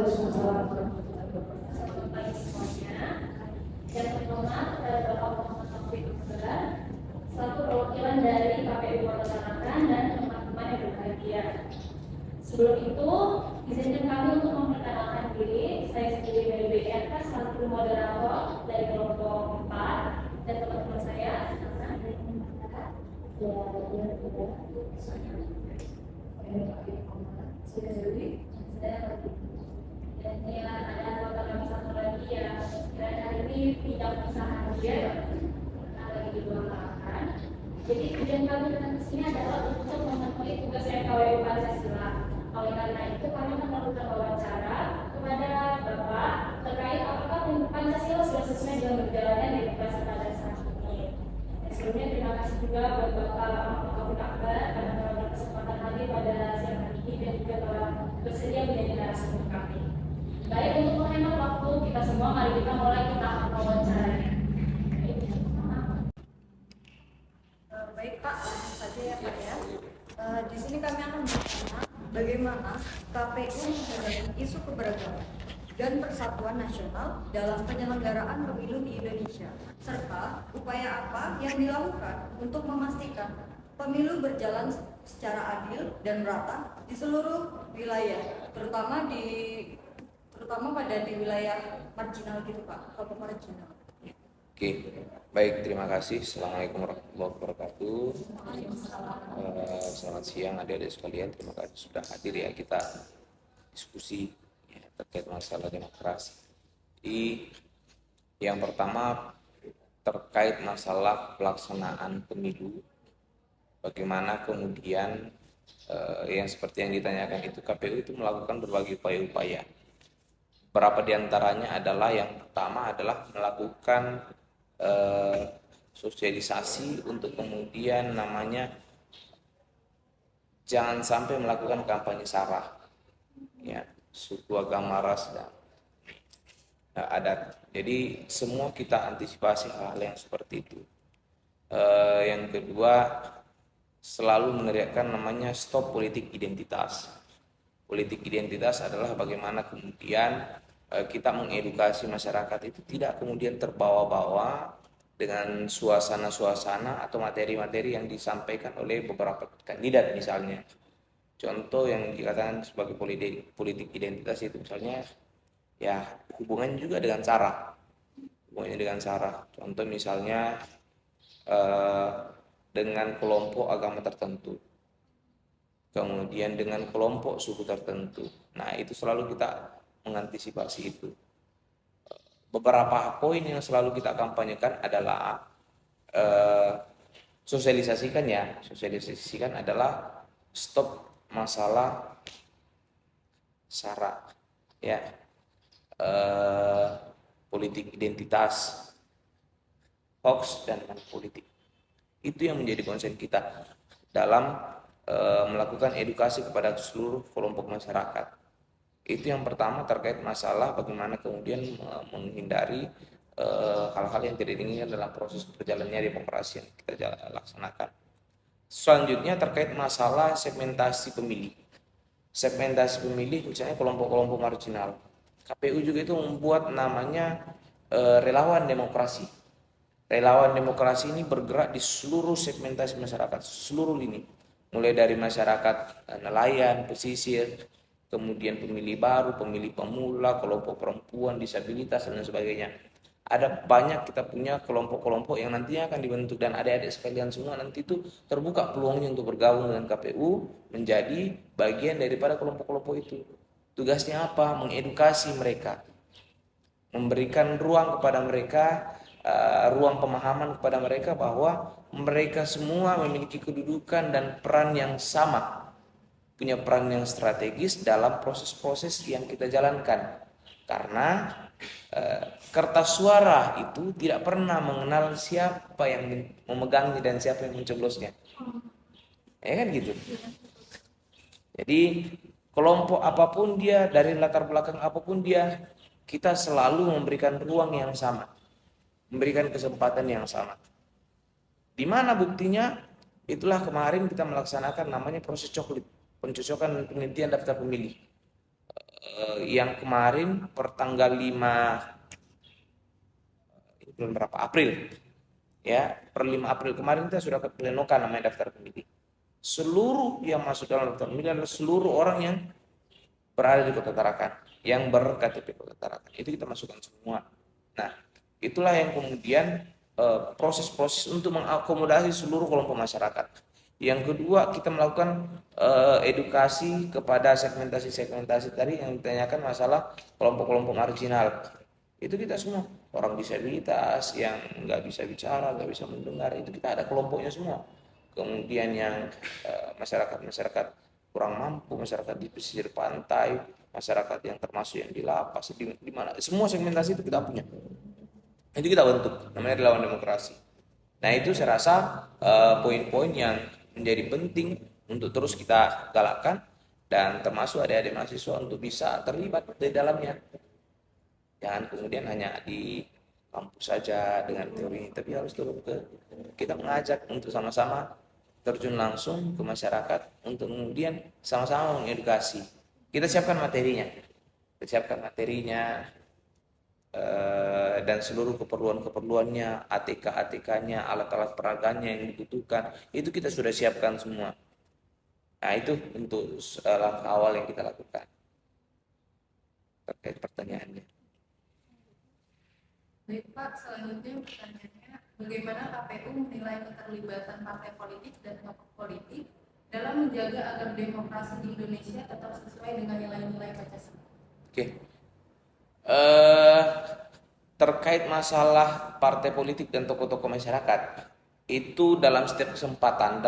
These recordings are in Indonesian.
Selamat pagi semuanya. Yang pertama, Bapak Muhammad Taufik Kebetulan, selaku perwakilan dari KPU Kota Tarakan dan teman-teman yang berbahagia. Sebelum itu, izinkan kami untuk memperkenalkan diri. Saya sendiri dari BRK, selaku moderator dari kelompok 4, dan teman-teman saya sekarang dari kelompok 4. Dan ya, ada anggota kami satu lagi yang sekiranya hari ini tidak bisa hadir karena lagi di luar ruangan. Jadi tujuan kami datang ke sini adalah untuk memenuhi tugas KWU Pancasila. Oleh karena itu kami akan melakukan wawancara kepada Bapak terkait apakah Pancasila sudah sesuai dengan berjalannya demokrasi pada saat ini. Dan sebelumnya terima kasih juga buat Bapak Taufik Akbar karena telah berkesempatan hadir pada siang hari ini dan juga telah bersedia menjadi narasumber kami. Baik, untuk menghemat waktu kita semua, mari kita mulai tahap wawancaranya. Baik Pak, langsung saja ya Pak ya. Di sini kami akan bertanya bagaimana KPU menghadapi isu keberagaman dan persatuan nasional dalam penyelenggaraan pemilu di Indonesia, serta upaya apa yang dilakukan untuk memastikan pemilu berjalan secara adil dan merata di seluruh wilayah, terutama pada di wilayah marginal gitu Pak, kelompok marginal. Oke, baik, terima kasih. Assalamualaikum warahmatullahi wabarakatuh. Selamat siang adik-adik sekalian, terima kasih sudah hadir ya kita diskusi ya, terkait masalah demokrasi. Yang pertama terkait masalah pelaksanaan pemilu, bagaimana kemudian yang seperti yang ditanyakan itu KPU itu melakukan berbagai upaya-upaya. Beberapa diantaranya adalah yang pertama adalah melakukan sosialisasi untuk kemudian namanya jangan sampai melakukan kampanye sara, ya, suku, agama, ras dan adat. Jadi semua kita antisipasi hal-hal yang seperti itu. Yang kedua, selalu meneriakkan namanya stop politik identitas. Politik identitas adalah bagaimana kemudian kita mengedukasi masyarakat itu tidak kemudian terbawa-bawa dengan suasana-suasana atau materi-materi yang disampaikan oleh beberapa kandidat misalnya. Contoh yang dikatakan sebagai politik identitas itu misalnya ya hubungannya juga dengan sara. Contoh misalnya dengan kelompok agama tertentu, kemudian dengan kelompok suku tertentu. Nah, itu selalu kita mengantisipasi itu. Beberapa poin yang selalu kita kampanyekan adalah sosialisasikan adalah stop masalah sara, ya, politik identitas, hoax dan politik. Itu yang menjadi konsen kita dalam melakukan edukasi kepada seluruh kelompok masyarakat. Itu yang pertama terkait masalah bagaimana kemudian menghindari hal-hal yang tidak diinginkan dalam proses berjalannya demokrasi yang kita laksanakan. Selanjutnya terkait masalah segmentasi pemilih. Segmentasi pemilih misalnya kelompok-kelompok marginal. KPU juga itu membuat namanya relawan demokrasi. Relawan demokrasi ini bergerak di seluruh segmentasi masyarakat, seluruh lini. Mulai dari masyarakat nelayan, pesisir, kemudian pemilih baru, pemilih pemula, kelompok perempuan, disabilitas, dan sebagainya. Ada banyak kita punya kelompok-kelompok yang nantinya akan dibentuk, dan adik-adik sekalian semua nanti itu terbuka peluangnya untuk bergabung dengan KPU menjadi bagian daripada kelompok-kelompok itu. Tugasnya apa? Mengedukasi mereka, memberikan ruang kepada mereka, ruang pemahaman kepada mereka bahwa mereka semua memiliki kedudukan dan peran yang sama, punya peran yang strategis dalam proses-proses yang kita jalankan. Karena kertas suara itu tidak pernah mengenal siapa yang memegangnya dan siapa yang mencoblosnya, ya kan gitu. Jadi kelompok apapun dia, dari latar belakang apapun dia, kita selalu memberikan ruang yang sama, memberikan kesempatan yang sama. Di mana buktinya? Itulah kemarin kita melaksanakan namanya proses coklit, pencocokan penelitian daftar pemilih. yang kemarin per tanggal 5 ini bulan berapa April ya, per 5 April kemarin kita sudah plenokan namanya daftar pemilih. Seluruh yang masuk dalam daftar pemilih adalah seluruh orang yang berada di Kota Tarakan, yang ber-KTP Kota Tarakan. Itu kita masukkan semua. Nah, itulah yang kemudian proses-proses untuk mengakomodasi seluruh kelompok masyarakat. Yang kedua, kita melakukan edukasi kepada segmentasi-segmentasi tadi yang ditanyakan masalah kelompok-kelompok marginal. Itu kita semua, orang disabilitas yang nggak bisa bicara, nggak bisa mendengar, itu kita ada kelompoknya semua. Kemudian yang masyarakat-masyarakat kurang mampu, masyarakat di pesisir pantai, masyarakat yang termasuk yang di lapas, di mana semua segmentasi itu kita punya. Itu kita bentuk, namanya relawan demokrasi. Nah, itu saya rasa poin-poin yang menjadi penting untuk terus kita galakkan, dan termasuk adik-adik mahasiswa untuk bisa terlibat di dalamnya. Jangan kemudian hanya di kampus saja dengan teori, tapi harus turun ke, kita mengajak untuk sama-sama terjun langsung ke masyarakat untuk kemudian sama-sama mengedukasi. Kita siapkan materinya, dan seluruh keperluan-keperluannya, ATK-ATK-nya, alat-alat peraganya yang dibutuhkan, itu kita sudah siapkan semua. Nah, itu untuk langkah awal yang kita lakukan terkait pertanyaannya. Baik Pak, selanjutnya pertanyaannya, bagaimana KPU menilai keterlibatan partai politik dan tokoh politik dalam menjaga agar demokrasi di Indonesia tetap sesuai dengan nilai-nilai Pancasila? Oke. Terkait masalah partai politik dan tokoh-tokoh masyarakat, itu dalam setiap kesempatan,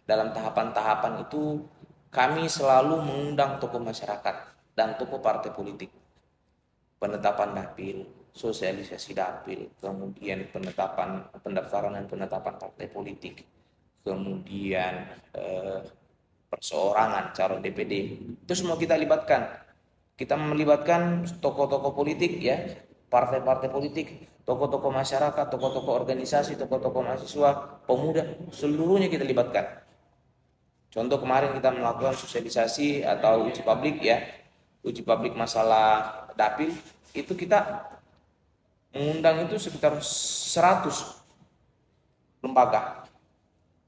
dalam tahapan-tahapan itu kami selalu mengundang tokoh masyarakat dan tokoh partai politik. Penetapan dapil, sosialisasi dapil, kemudian pendaftaran dan penetapan partai politik, kemudian perseorangan calon DPD, itu semua kita libatkan. Kita melibatkan tokoh-tokoh politik ya, partai-partai politik, tokoh-tokoh masyarakat, tokoh-tokoh organisasi, tokoh-tokoh mahasiswa, pemuda, seluruhnya kita libatkan. Contoh kemarin kita melakukan sosialisasi atau uji publik ya, uji publik masalah dapil, itu kita mengundang itu sekitar 100 lembaga,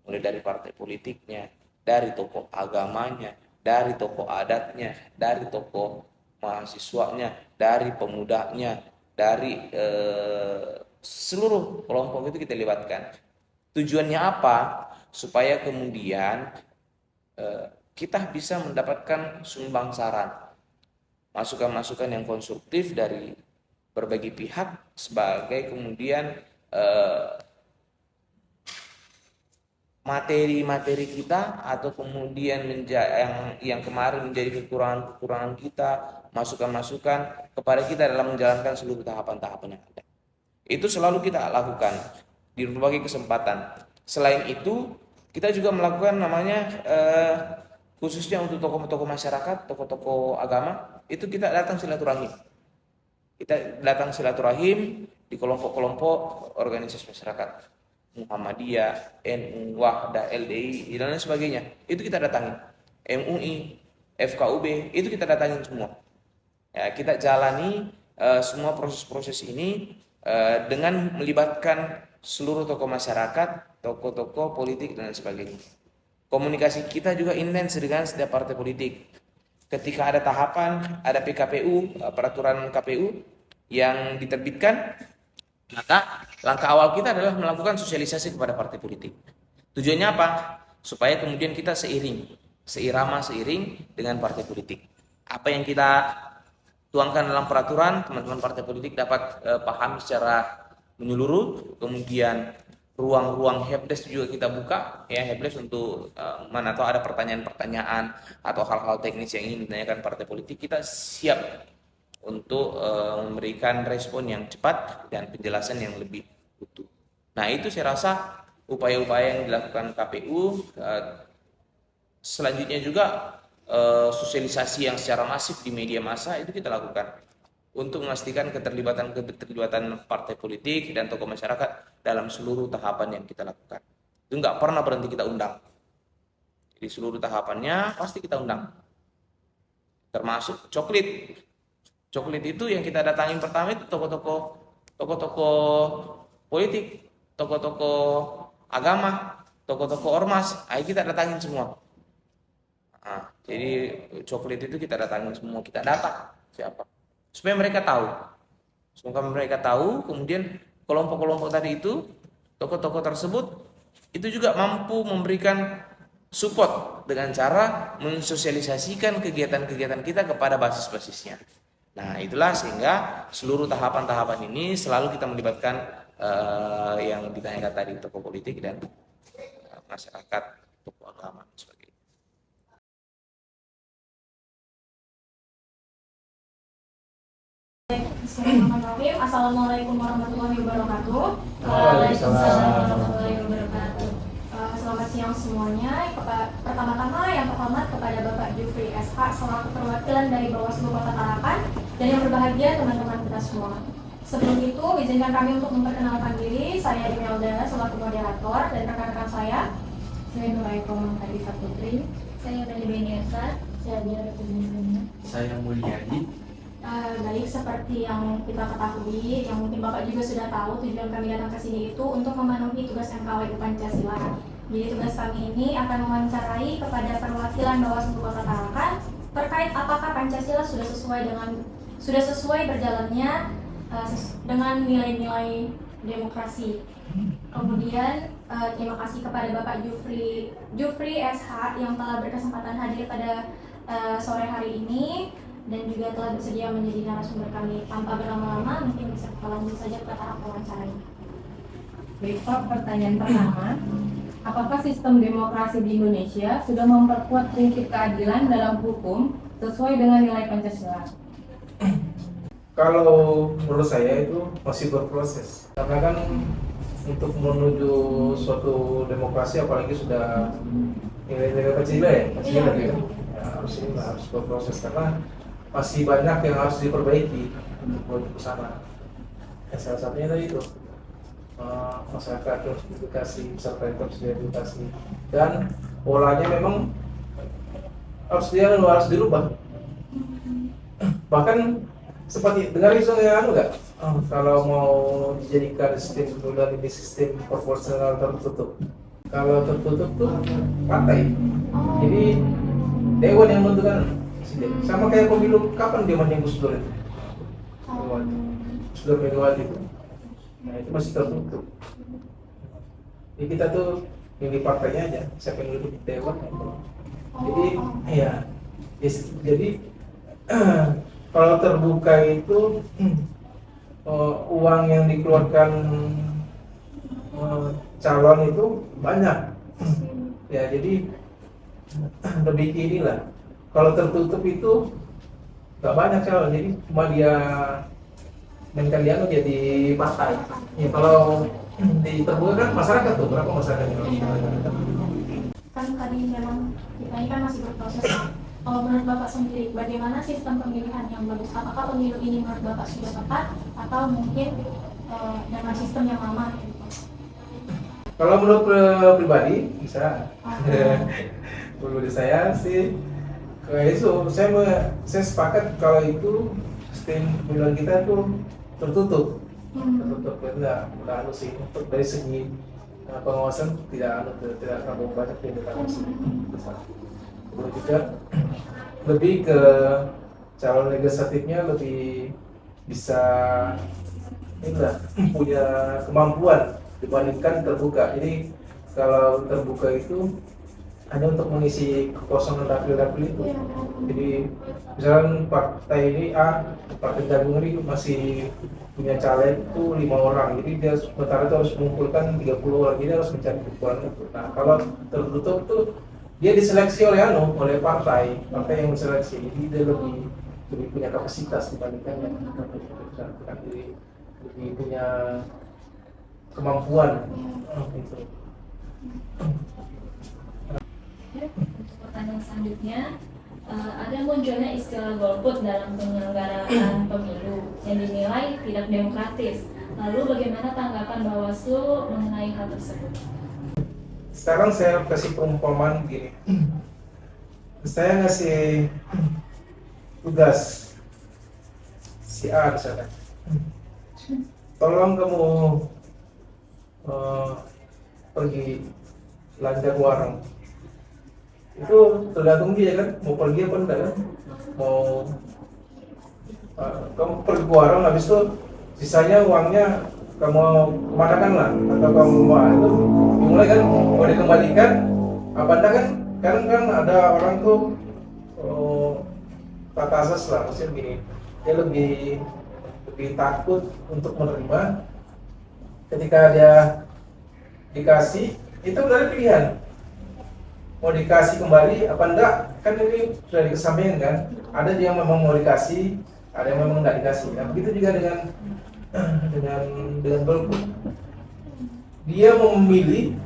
mulai dari partai politiknya, dari tokoh agamanya, dari tokoh adatnya, dari tokoh mahasiswanya, dari pemudanya, dari seluruh kelompok itu kita libatkan. Tujuannya apa? Supaya kemudian kita bisa mendapatkan sumbang saran, masukan-masukan yang konstruktif dari berbagai pihak, sebagai kemudian materi-materi kita, atau kemudian yang kemarin menjadi kekurangan kita, masukan-masukan kepada kita dalam menjalankan seluruh tahapan-tahapan yang ada. Itu selalu kita lakukan di berbagai kesempatan. Selain itu, kita juga melakukan namanya khususnya untuk tokoh-tokoh masyarakat, tokoh-tokoh agama, itu kita datang silaturahim. Kita datang silaturahim di kelompok-kelompok organisasi masyarakat, Muhammadiyah, NU, Wahda, LDI, dan lain sebagainya. Itu kita datangin. MUI, FKUB, itu kita datangin semua. Ya, kita jalani semua proses-proses ini dengan melibatkan seluruh tokoh masyarakat, tokoh-tokoh politik, dan lain sebagainya. Komunikasi kita juga intens dengan setiap partai politik. Ketika ada tahapan, ada PKPU, peraturan KPU yang diterbitkan, maka langkah awal kita adalah melakukan sosialisasi kepada partai politik. Tujuannya apa? Supaya kemudian kita seiring dengan partai politik. Apa yang kita tuangkan dalam peraturan, teman-teman partai politik dapat pahami secara menyeluruh. Kemudian ruang-ruang helpdesk juga kita buka ya, helpdesk untuk mana atau ada pertanyaan-pertanyaan atau hal-hal teknis yang ingin ditanyakan partai politik, kita siap untuk memberikan respon yang cepat dan penjelasan yang lebih utuh. Nah, itu saya rasa upaya-upaya yang dilakukan KPU. Selanjutnya juga sosialisasi yang secara masif di media massa itu kita lakukan untuk memastikan keterlibatan partai politik dan tokoh masyarakat dalam seluruh tahapan yang kita lakukan. Itu nggak pernah berhenti kita undang. Jadi seluruh tahapannya pasti kita undang. termasuk coklit. Coklit itu yang kita datangin pertama itu tokoh-tokoh politik, tokoh-tokoh agama, tokoh-tokoh ormas. Ayo kita datangin semua. Nah, jadi coklit itu kita datangin semua, kita data siapa, supaya mereka tahu. Semoga mereka tahu, kemudian kelompok-kelompok tadi itu, tokoh-tokoh tersebut itu juga mampu memberikan support dengan cara mensosialisasikan kegiatan-kegiatan kita kepada basis-basisnya. Nah, itulah sehingga seluruh tahapan-tahapan ini selalu kita melibatkan yang ditanyakan tadi, tokoh politik dan masyarakat, tokoh agama dan sebagainya. Bismillahirrahmanirrahim. Assalamualaikum warahmatullahi wabarakatuh. Waalaikumsalam warahmatullahi wabarakatuh. Selamat siang semuanya. Pertama-tama yang terhormat kepada Bapak Jufri SH selaku perwakilan dari Bawaslu Kota Tarakan dan yang berbahagia teman-teman kita semua. Sebelum itu, izinkan kami untuk memperkenalkan diri. Saya Imelda selaku moderator dan rekan-rekan saya. Saya Nuraiko Mangkarifat Putri. Saya Dani Beniasa. Saya Dia Representasinya. Saya Mulyadi. Baik, seperti yang kita ketahui, yang mungkin Bapak juga sudah tahu, tujuan kami datang ke sini itu untuk memenuhi tugas MKWU Pancasila. Jadi tugas kami ini akan mewawancarai kepada perwakilan Bawaslu Kota Tarakan terkait apakah Pancasila sudah sesuai berjalannya dengan nilai-nilai demokrasi. Kemudian terima kasih kepada Bapak Jufri SH yang telah berkesempatan hadir pada sore hari ini dan juga telah bersedia menjadi narasumber kami. Tanpa berlama-lama, mungkin bisa kita lanjut saja ke tahap wawancara ini. Baik Pak, pertanyaan pertama, apakah sistem demokrasi di Indonesia sudah memperkuat prinsip keadilan dalam hukum sesuai dengan nilai Pancasila? Kalau menurut saya itu masih berproses, karena kan untuk menuju suatu demokrasi, apalagi sudah nilai-nilai Pancasila ya, harus berproses karena masih banyak yang harus diperbaiki untuk menuju ke sana. Salah satunya tadi itu masyarakat harus edukasi, peserta itu harus diedukasi, dan polanya memang harus dirubah. Bahkan seperti dengar isu yang enggak, kalau mau dijadikan sistem pemilihan ini sistem proporsional tertutup. Kalau tertutup tuh partai, jadi dewan yang menentukan. Sama kayak pemilu, kapan dia menang Gus Dur itu? Gus Dur Megawati itu. Nah, itu masih tertutup. Jadi kita tuh milih partainya aja, siapa yang duduk di dewan. Jadi ya, jadi kalau terbuka itu uang yang dikeluarkan calon itu banyak. Ya, jadi lebih inilah. Kalau tertutup itu nggak banyak calon, jadi cuma dia dan kalian jadi partai. Ya, kalau di terbuka kan masyarakat tuh, berapa masyarakat yang Kan tadi memang kita ini kan masih berproses. Kalau menurut Bapak sendiri, bagaimana sistem pemilihan yang bagus? Apakah pemilu ini menurut Bapak sudah tepat atau mungkin dengan sistem yang lama? Kalau menurut pribadi bisa. Menurut saya sih kayak itu, saya sepakat kalau itu sistem pemilihan kita tuh tertutup, enggak anu sih, untuk dari segi pengawasan tidak terlalu banyak yang diawasi. Kemudian juga lebih ke calon legislatifnya lebih bisa punya kemampuan dibandingkan terbuka. Jadi kalau terbuka itu hanya untuk mengisi kekosongan dapil-dapil itu. Jadi misalkan partai ini partai gabungan ini masih punya caleg itu 5 orang, jadi dia sementara itu harus mengumpulkan 30 orang, jadi harus mencari kekuatan itu. Nah, kalau tertutup tuh dia diseleksi oleh partai yang menseleksi, jadi dia lebih punya kapasitas dibandingkan yang lebih punya kemampuan itu. Pertanyaan selanjutnya, ada munculnya istilah golput dalam penyelenggaraan pemilu yang dinilai tidak demokratis. Lalu bagaimana tanggapan Bawaslu mengenai hal tersebut? Sekarang saya kasih perumpamaan begini. Saya ngasih tugas si A misalnya, tolong kamu pergi belanja ke warung. Itu tergantung dia kan, mau pergi apa enggak kan, mau kamu pergi ke warung, habis itu sisanya uangnya kamu kemanakan lah, atau kamu itu dimulai kan, mau dikembalikan apa enggak kan. Kan ada orang tuh tata asas lah, maksudnya begini, dia lebih takut untuk menerima ketika dia dikasih. Itu dari pilihan mau dikasih kembali apa enggak, kan ini sudah dikesampingkan kan. Ada yang memang mau dikasih, ada yang memang enggak dikasih. Nah, begitu juga dengan golput, dia mau memilih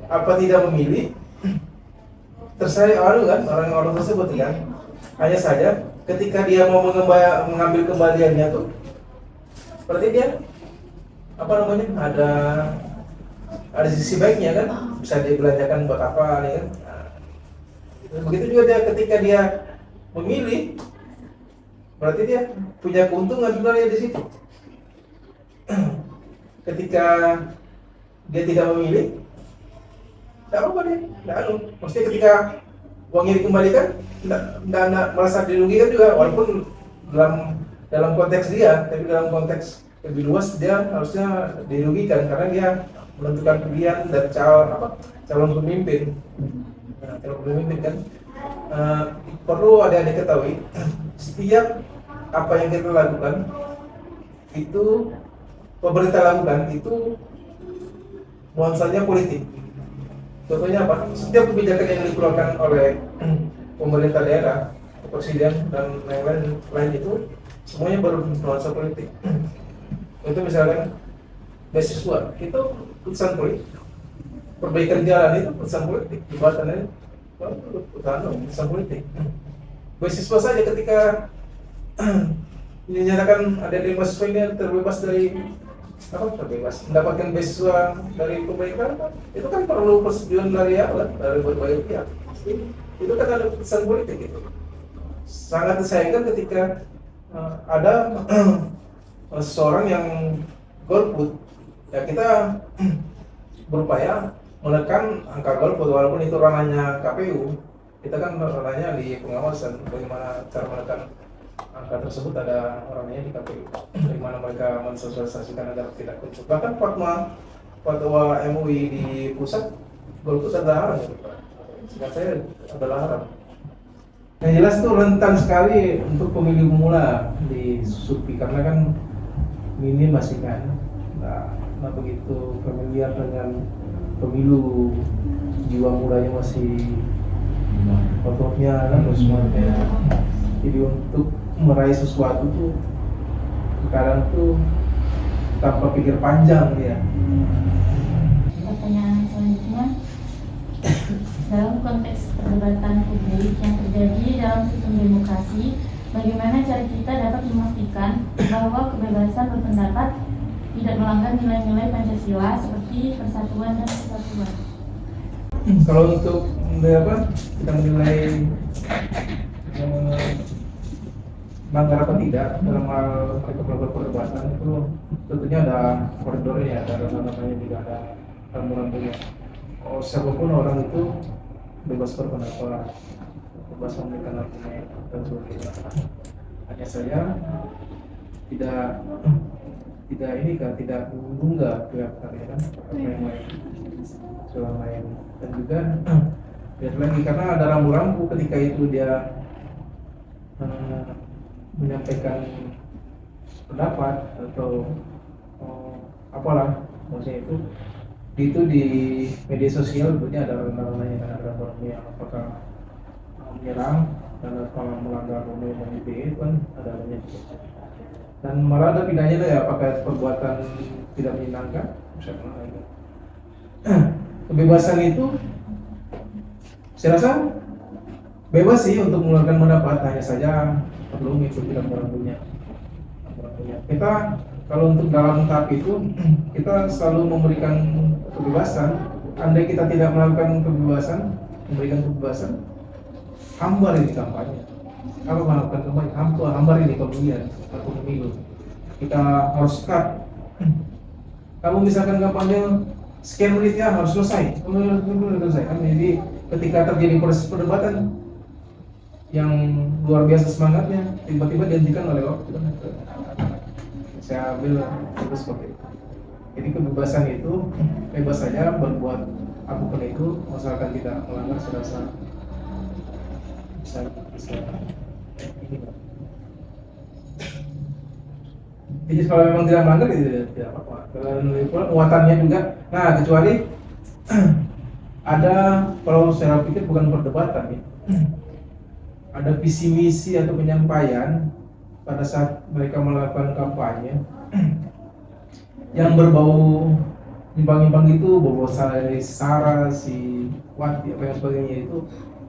apa tidak memilih, terserah kan orang-orang tersebut kan. Hanya saja ketika dia mau mengambil kembaliannya tuh, berarti dia apa namanya, ada sisi baiknya kan, bisa dibelanjakan buat apa nih kan. Nah, begitu juga dia ketika dia memilih, berarti dia punya keuntungan sebenarnya di situ. Ketika dia tidak memilih, tidak apa dia, tidak maksudnya ketika uangnya dikembalikan, tidak merasa dirugikan juga, walaupun dalam konteks dia, tapi dalam konteks lebih luas dia harusnya dirugikan karena dia menentukan pilihan dan calon pemimpin. Nah, calon pemimpin kan perlu ada yang diketahui, setiap apa yang kita lakukan itu, pemerintah lakukan itu nuansanya politik. Contohnya apa? Setiap kebijakan yang dikeluarkan oleh pemerintah daerah, presiden dan lain itu semuanya bernuansa politik. Itu misalkan beasiswa itu putusan politik, perbaikan jalan itu putusan politik, jembatannya putusan politik. Beasiswa saja ketika dinyatakan ada mahasiswa ini terbebas dari mendapatkan beasiswa dari pemerintah, itu kan perlu persetujuan dari berbagai pihak. Itu kan ada putusan politik itu. Sangat disayangkan ketika ada seseorang yang golput. Ya, kita berupaya menekan angka golput walaupun itu ranahnya KPU. Kita kan ranahnya di pengawasan, bagaimana cara menekan angka tersebut, ada orangnya di KPU, bagaimana mereka mensosialisasikan agar tidak golput. Bahkan fatwa MUI di pusat golput ada haram ya, seingat saya adalah haram. Yang jelas tuh rentan sekali untuk pemilih pemula di SUPI karena kan ini masih kan nggak begitu familiar dengan pemilu, jiwa mudanya masih ototnya kan semuanya. Jadi untuk meraih sesuatu tuh kadang tuh tanpa pikir panjang dia. Pertanyaan selanjutnya, dalam konteks perdebatan publik yang terjadi dalam sistem demokrasi, bagaimana cara kita dapat memastikan bahwa kebebasan berpendapat tidak melanggar nilai-nilai Pancasila seperti persatuan dan kesatuan? Kalau untuk kita menilai melanggar apa tidak dalam hal perdebatan itu tentunya ada koridornya, ada namanya, juga ada rambu-rambunya. Siapapun orang itu bebas berpendapat, bebas memberikan argumen dan sebagainya. Hanya saja tidak mengunggah kelihatan ya kan, apa yang lain selama ini. Dan juga lihat lagi karena ada rambu-rambu ketika itu dia menyampaikan pendapat atau apalah maksudnya itu di media sosial. Tentunya ada ranahnya, ada rambu-rambunya, apakah menyerang dan apa melanggar norma itu kan ada banyak. Dan malah ada pidananya tuh ya, apakah perbuatan tidak menyenangkan, misalnya. Kebebasan itu saya rasa bebas sih untuk mengeluarkan pendapat, hanya saja perlu mengikuti rambu-rambunya. Kita kalau untuk dalam tahap itu kita selalu memberikan kebebasan. Andai kita tidak melakukan kebebasan, memberikan kebebasan, hambar ini kampanye. apa melakukan kampanye hambar ini pemilihan atau pemilu. Kita harus cut. Kamu misalkan kampanye sekian menit ya harus selesai, pemilu selesai kan. Jadi ketika terjadi proses perdebatan yang luar biasa semangatnya, tiba-tiba dihentikan oleh waktu. Saya ambil itu seperti itu. Jadi kebebasan itu bebas saja berbuat apapun itu, asalkan tidak melanggar, saya rasa bisa ini. Jadi kalau memang tidak melanggar tidak apa-apa. Kalau muatannya juga, nah kecuali ada, kalau saya pikir bukan perdebatan ya, ada visi misi atau penyampaian pada saat mereka melakukan kampanye yang berbau nyimpang-nyimpang itu, berbau sara, si wati apa yang sebagainya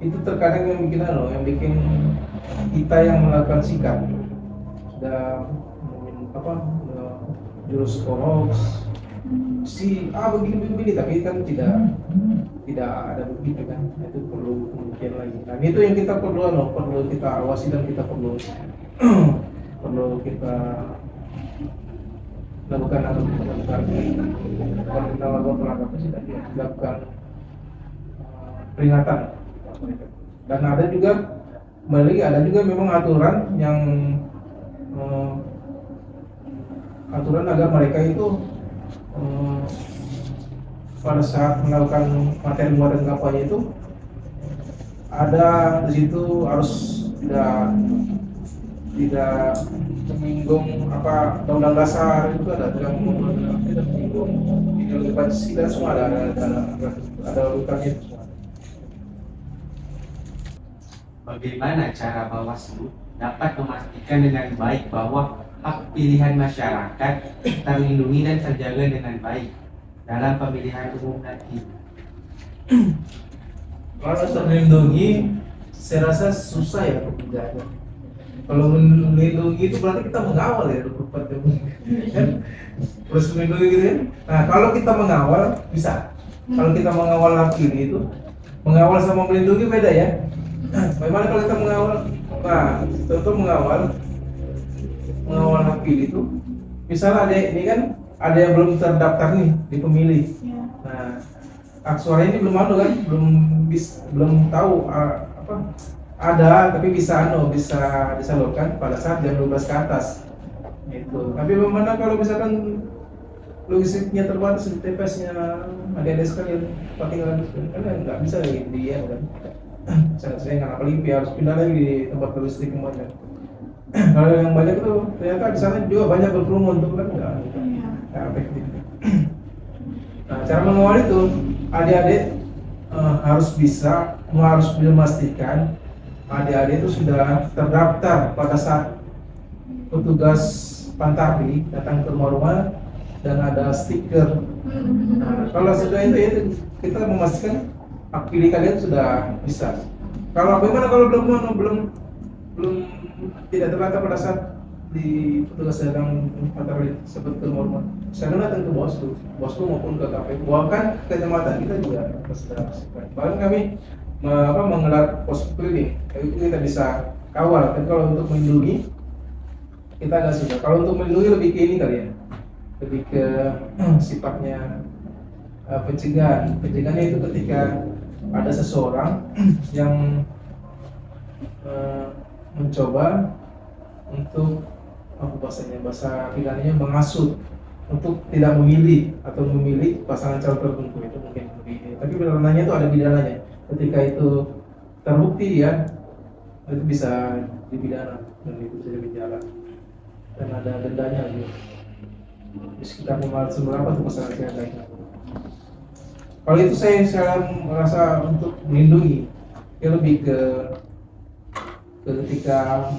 itu terkadang yang bikin yang bikin kita yang melakukan sikap sudah jurus hoax si begini tapi kan tidak ada begitu kan. Itu perlu pembuktian lagi. Nah itu yang kita perlu kita awasi dan kita perlu kita lakukan atau kalau kita lakukan pelanggaran tidak dilakukan peringatan. Dan ada juga memang aturan yang aturan agar mereka itu pada saat melakukan materi muatan kampanye itu ada di situ harus tidak menyinggung apa undang-undang dasar, itu ada tidak menyinggung ideologi Pancasila, semua ada urutannya semua. Bagaimana cara Bawaslu dapat memastikan dengan baik bahwa hak pilihan masyarakat terlindungi dan terjaga dengan baik dalam pemilihan umum nanti? Kalau terlindungi, saya rasa susah ya pekerjaannya. Kalau melindungi itu berarti kita mengawal ya 24 jam. Terus melindungi gitu ya. Nah kalau kita mengawal bisa. Kalau kita mengawal hak pilih itu, mengawal sama melindungi beda ya. Bagaimana kalau kita mengawal? Nah, contoh mengawal hak pilih itu, misalnya ada yang belum terdaftar nih di pemilih. Nah, hak suara ini belum ada kan, belum tahu ada, tapi bisa disalurkan pada saat jam 12 ke atas. Itu. Tapi bagaimana kalau misalkan logistiknya terbatas di TPS-nya adik-adik sekalian, tinggal kan nggak bisa dia kan. Saya nggak apalagi harus pindah lagi di tempat logistik yang banyak. Kalau yang banyak itu ternyata di sana juga banyak berkerumun tuh kan nggak efektif. Nah, cara mengawal itu adik-adik harus memastikan adik-adik itu sudah terdaftar pada saat petugas Pantarli datang ke rumah dan ada stiker. Nah, kalau sudah itu kita memastikan hak pilih kalian sudah bisa. Kalau bagaimana kalau belum tidak terdaftar pada saat di petugas datang Pantarli sebut ke rumah, saya datang ke bosku maupun ke KPU, bahkan kecamatan kita juga sudah. Bahkan kami menggelar pos keliling, itu kita bisa kawal. Tapi kalau untuk melindungi kita nggak sudah. Kalau untuk melindungi lebih ke ini kali ya, lebih ke sifatnya pencegahannya itu ketika ada seseorang yang mencoba untuk bahasa pidananya menghasut untuk tidak memilih atau memilih pasangan calon tertentu, itu mungkin lebih. Tapi pidananya itu ada pidananya. Ketika itu terbukti ya, itu bisa dipidana dan itu bisa berjalan dan ada dendanya gitu. Di sekitar 500 berapa tuh masalah yang lain. Kalau itu saya merasa untuk melindungi, ya lebih ke ketika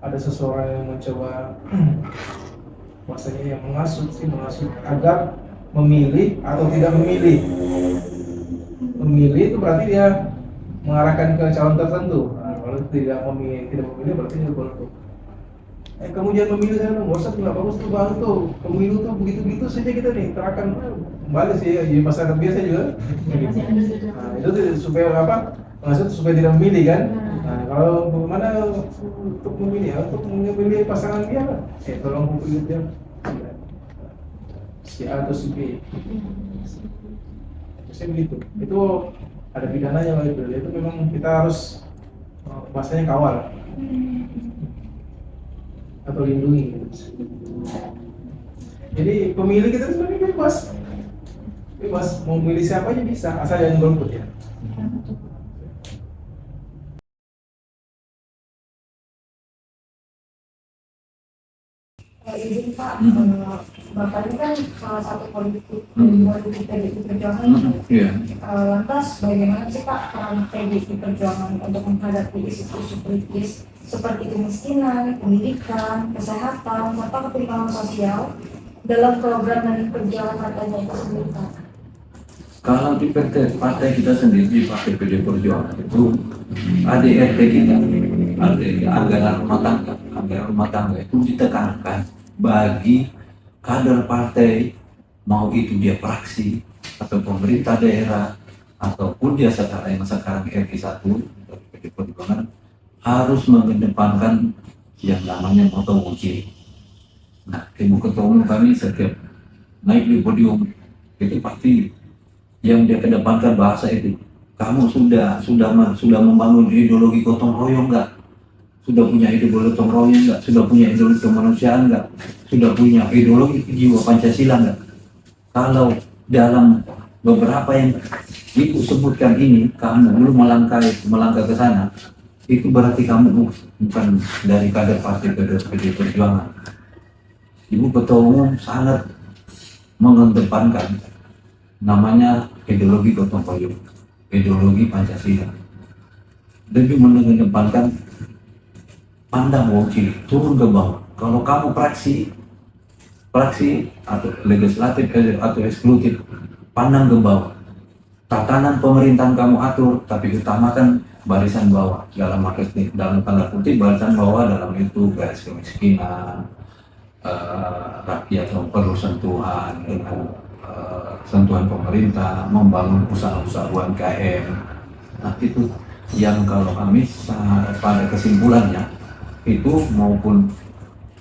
ada seseorang yang mencoba bahasanya yang menghasut agar memilih atau tidak memilih. Memilih itu berarti dia mengarahkan ke calon tertentu. Nah, kalau tidak memilih berarti dia golput. Kamu jangan memilih saya, nggak usah, nggak bagus tuh bang tuh pemilu tuh begitu saja kita nih terakan kembali sih di masyarakat biasa juga. Nah, itu supaya maksud supaya tidak memilih kan. Nah, kalau bagaimana untuk memilih ya, untuk memilih pasangan dia kan, tolong pilih dia si A atau si B. Biasanya begitu. Itu ada pidananya lah itu memang kita harus bahasanya kawal atau lindungi. Jadi pemilih kita sebenarnya bebas mau memilih siapa aja bisa asal jangan golput ya. Izin Pak, Bapak ini kan salah satu politisi PDI Perjuangan. Lantas bagaimana sih Pak peran PDI Perjuangan untuk menghadapi isu-isu kritis seperti kemiskinan, pendidikan, kesehatan, serta ketimpangan sosial dalam program dan perjuangan partainya itu sendiri Pak? Kalau di partai kita sendiri, di Partai PD Perjuangan itu ADRT kita, anggaran rumah tangga itu ditekankan bagi kader partai, mau itu dia fraksi atau pemerintah daerah ataupun dia yang sekarang RI1 dari PD Perjuangan harus mengedepankan yang namanya moto kunci. Nah, ibu ketua umum kami setiap naik di podium itu pasti yang dia kedepankan bahasa itu. Kamu sudah membangun ideologi gotong royong nggak? Sudah punya ideologi gotong royong nggak? Sudah punya ideologi kemanusiaan nggak? Sudah punya ideologi jiwa Pancasila nggak? Kalau dalam beberapa yang ibu sebutkan ini kamu belum melangkah ke sana, itu berarti kamu bukan dari kader partai PD Perjuangan. Ibu ketua umum sangat mengedepankan namanya ideologi gotong royong, ideologi Pancasila. Lebih mengedepankan pandang wong cilik, turun ke bawah. Kalau kamu fraksi atau legislatif atau eksekutif, pandang ke bawah. Tatanan pemerintahan kamu atur, tapi utamakan barisan bawah. Dalam tanda kutip barisan bawah dalam itu garis kemiskinan, rakyat yang perlu sentuhan dengan sentuhan pemerintah, membangun usaha-usaha UMKM. Nah itu yang kalau kami pada kesimpulannya itu maupun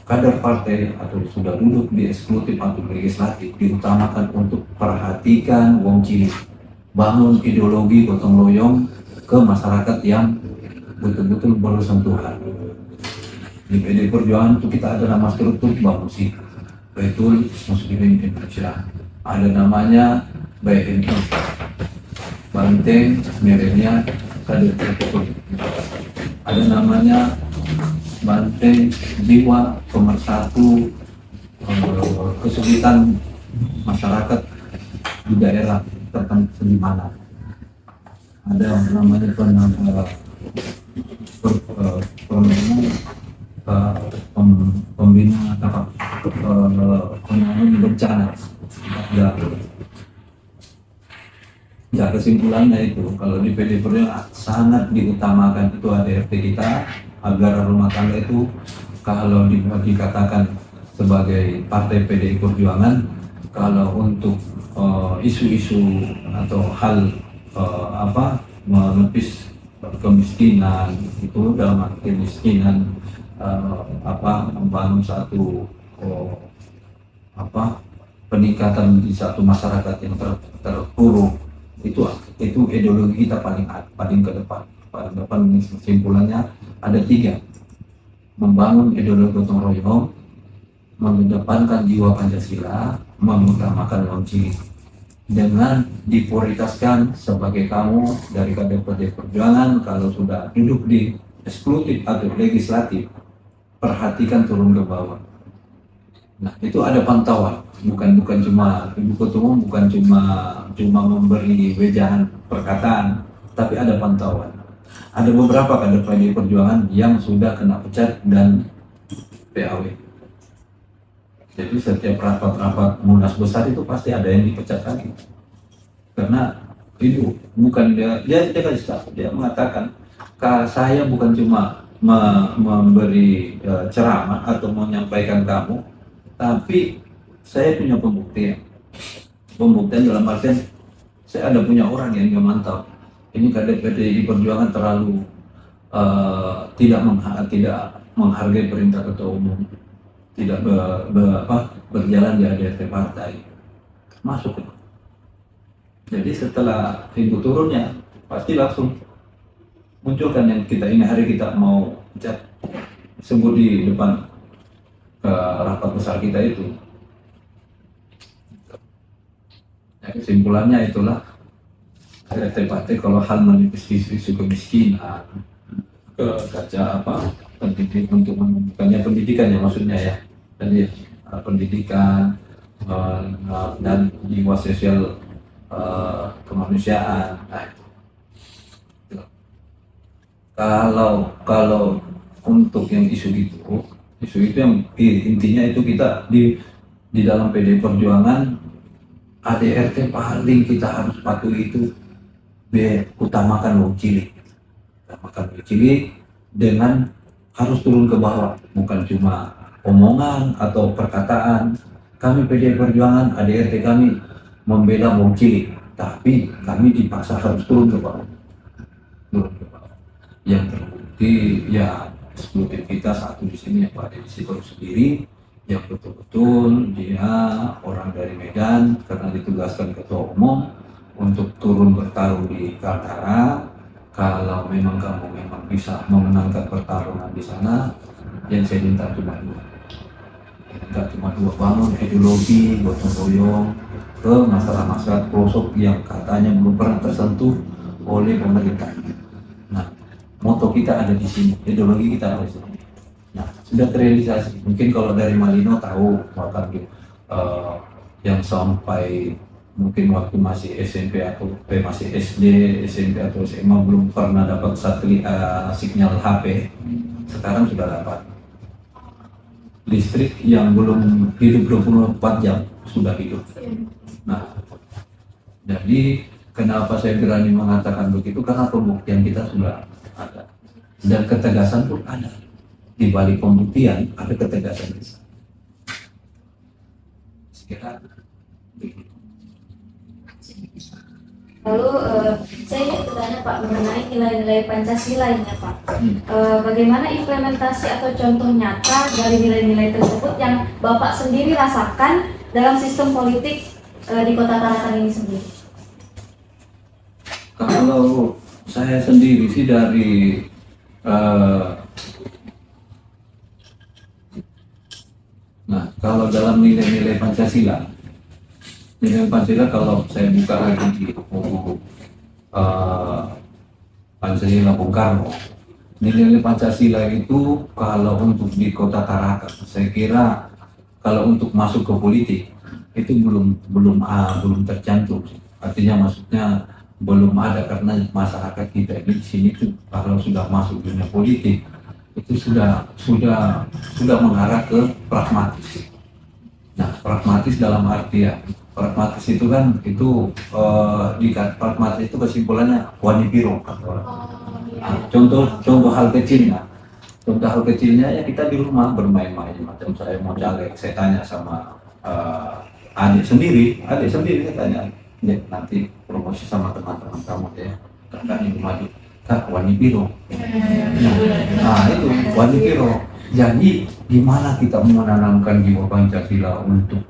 kader partai atau sudah duduk di eksekutif atau legislatif diutamakan untuk perhatikan wong cilik, bangun ideologi gotong royong ke masyarakat yang betul-betul bersentuhan. Di PD Perjuangan itu kita ada nama struktur Bamusi, Baitul Muslimin Indonesia. Ada namanya BNI, Banteng Milenial Kader Terpukul. Ada namanya Banteng Jiwa Pemersatu Kesulitan Masyarakat di daerah tertentu di mana. Ada namanya pembina penanggulangan bencana. Ya kesimpulannya itu kalau di PD Perjuangan sangat diutamakan itu ADRT kita agar rumah tangga itu kalau dikatakan sebagai partai PDI Perjuangan, kalau untuk isu-isu atau hal menepis kemiskinan itu dalam arti kemiskinan membangun satu peningkatan di satu masyarakat yang terpuruk itu ideologi kita paling ke depan. Paling depan kesimpulannya ada 3: membangun ideologi gotong royong, mengedepankan jiwa Pancasila, mengutamakan wong cilik. Dengan diprioritaskan sebagai kamu dari kader PD Perjuangan kalau sudah duduk di eksekutif atau legislatif, perhatikan turun ke bawah. Nah itu ada pantauan, bukan cuma ibu ketua umum, bukan cuma memberi wejangan perkataan, tapi ada pantauan. Ada beberapa kader PD Perjuangan yang sudah kena pecat dan PAW. Jadi setiap rapat-rapat munas besar itu pasti ada yang dipecat lagi. Karena itu bukan dia mengatakan, saya bukan cuma memberi ceramah atau menyampaikan kamu, tapi saya punya pembuktian dalam artian saya ada punya orang yang memantau. ini kader PDI Perjuangan terlalu tidak menghargai perintah ketua umum, tidak berjalan di ADRT partai, masuk. Jadi setelah ibu turunnya pasti langsung munculkan yang kita ini hari kita mau sebut di depan rapat besar kita itu. Ya, kesimpulannya itulah ADRT partai kalau hal menipis isu kemiskinan, ke kaca untuk menemukannya pendidikan ya maksudnya ya, dan pendidikan dan jiwa sosial kemanusiaan. Nah, itu. Kalau untuk yang isu itu yang intinya itu kita di dalam PD Perjuangan ADRT paling kita harus patuhi itu utamakan wong cilik. Utamakan wong cilik dengan harus turun ke bawah, bukan cuma omongan atau perkataan. Kami PD Perjuangan ADRT kami membela wong cilik, tapi kami dipaksa harus turun ke bawah. Yang terbukti ya eksekutif kita satu di sini yang Pak Deddy Sitorus sendiri, yang betul-betul dia orang dari Medan karena ditugaskan ketua umum untuk turun bertarung di Kaltara. Kalau memang kamu memang bisa memenangkan pertarungan di sana, yang saya minta cuma dua, bangun ideologi gotong royong ke masyarakat pelosok yang katanya belum pernah tersentuh oleh pemerintah. Nah, moto kita ada di sini, ideologi kita ada di sini. Nah, sudah terrealisasi. Mungkin kalau dari Malino tahu bahkan yang sampai mungkin waktu masih SMP atau masih SD, SMP atau SMA belum pernah dapat sinyal HP. Sekarang sudah dapat. Listrik yang belum hidup 24 jam sudah hidup. Nah, jadi kenapa saya berani mengatakan begitu? Karena pembuktian kita sudah ada dan ketegasan pun ada. Di balik pembuktian ada ketegasan kita. Sekiranya begitu. Lalu saya ingin bertanya Pak mengenai nilai-nilai Pancasila ini Pak. Bagaimana implementasi atau contoh nyata dari nilai-nilai tersebut yang Bapak sendiri rasakan dalam sistem politik di Kota Tarakan ini sendiri? Kalau saya sendiri sih dari nah kalau dalam nilai-nilai Pancasila kalau saya buka lagi di buku Pancasila Bung Karno, nilai Pancasila itu kalau untuk di Kota Tarakan, saya kira kalau untuk masuk ke politik itu belum tercantum. Artinya maksudnya belum ada karena masyarakat kita ini di sini tuh kalau sudah masuk dunia politik itu sudah mengarah ke pragmatis. Nah, pragmatis dalam artian pragmatis itu kan pragmatis itu kesimpulannya wani piro. Nah, contoh hal kecilnya ya kita di rumah bermain-main macam saya mau caleg, saya tanya sama adik sendiri saya tanya, ya, nanti promosi sama teman-teman kamu ya, kakak ini maju kak wani piro. Nah itu wani piro. Jadi gimana kita menanamkan jiwa Pancasila untuk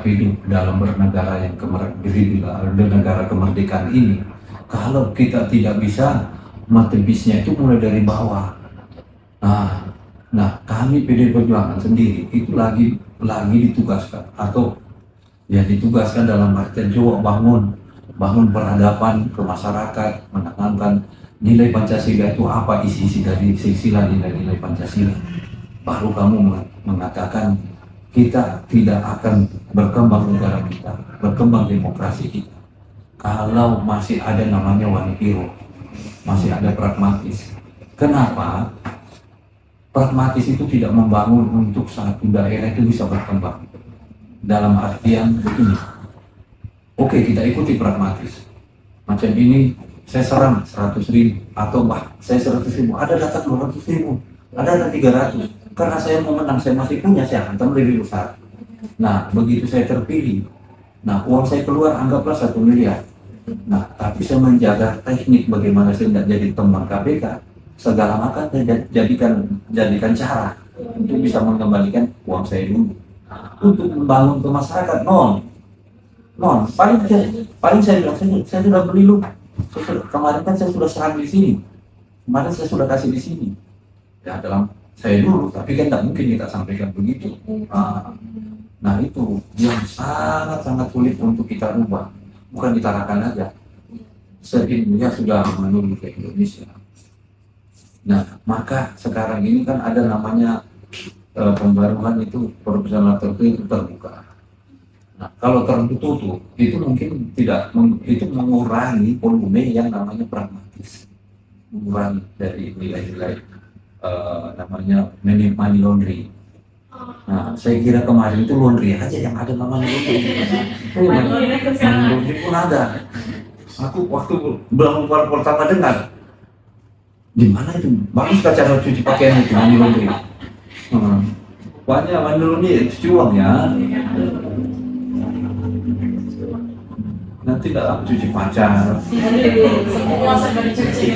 hidup dalam bernegara yang negara kemerdekaan ini, kalau kita tidak bisa matematisnya itu mulai dari bawah. Nah kami PD Perjuangan sendiri itu lagi ditugaskan atau ya ditugaskan dalam artian coba bangun peradaban ke masyarakat, menanamkan nilai Pancasila itu apa, isi dari silsilah nilai-nilai Pancasila. Baru kamu mengatakan kita tidak akan berkembang negara kita, berkembang demokrasi kita kalau masih ada namanya wani piro, masih ada pragmatis. Kenapa? Pragmatis itu tidak membangun untuk satu daerah itu bisa berkembang. Dalam artian begini, oke kita ikuti pragmatis. Macam ini saya serang 100.000 atau saya 100.000, ada data 200.000, ada 300. Karena saya mau menang, saya masih punya, saya hantam lebih besar. Nah begitu saya terpilih, nah uang saya keluar anggaplah 1 miliar. Nah, tapi saya menjaga teknik bagaimana saya tidak jadi teman KPK, segala macam saya jadikan cara untuk bisa mengembalikan uang saya dulu. Untuk membangun ke masyarakat, paling saya bilang saya sudah beli lu. Kemarin kan saya sudah serang di sini, kemarin saya sudah kasih di sini. Ya dalam saya dulu, tapi kan tidak mungkin kita sampaikan begitu. Nah itu yang sangat sulit untuk kita ubah, bukan ditarakan aja. Se-Indonesia sudah menurun ke Indonesia. Nah maka sekarang ini kan ada namanya pembaruan itu proporsional terbuka. Nah, kalau tertutup itu mungkin itu mengurangi volume yang namanya pragmatis, mengurangi dari nilai-nilai namanya money laundering. Nah, saya kira kemarin itu laundry aja yang ada namanya laundry. Laundry pun ada. Aku waktu belum pertama dengar, di mana itu bagus cara cuci pakaian itu money laundry. Banyak money laundry cuci uang ya. Nanti dalam cuci pacar. Semua serba dicuci.